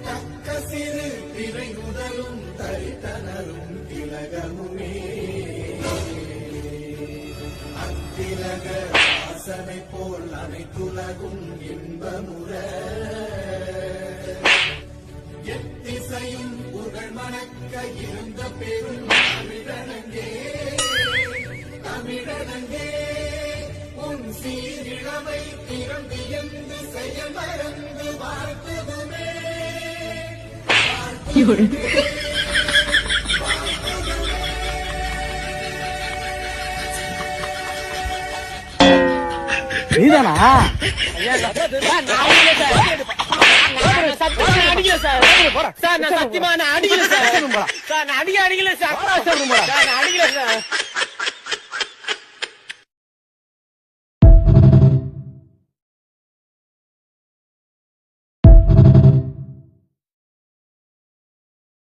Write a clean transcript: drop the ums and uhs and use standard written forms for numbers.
தக்க சிறு திரை முதலும் தரித்தனரும் திலகமுமே அத்திலக வாசனை போல் அனைத்துலகும் இன்பமுற எத்திசையும் புகழ் மணக்க இருந்த பெரும் தமிழனங்கே தமிழனங்கே உன் சீரிழமை திறந்து எந்து செயல் மறந்து வாழ்த்துதுமே நீதானா அடிக்கல சார் நான் சத்தியமா நான் அடிக்கல சார் நான் அடிக்கல சார் அடிக்கல சார்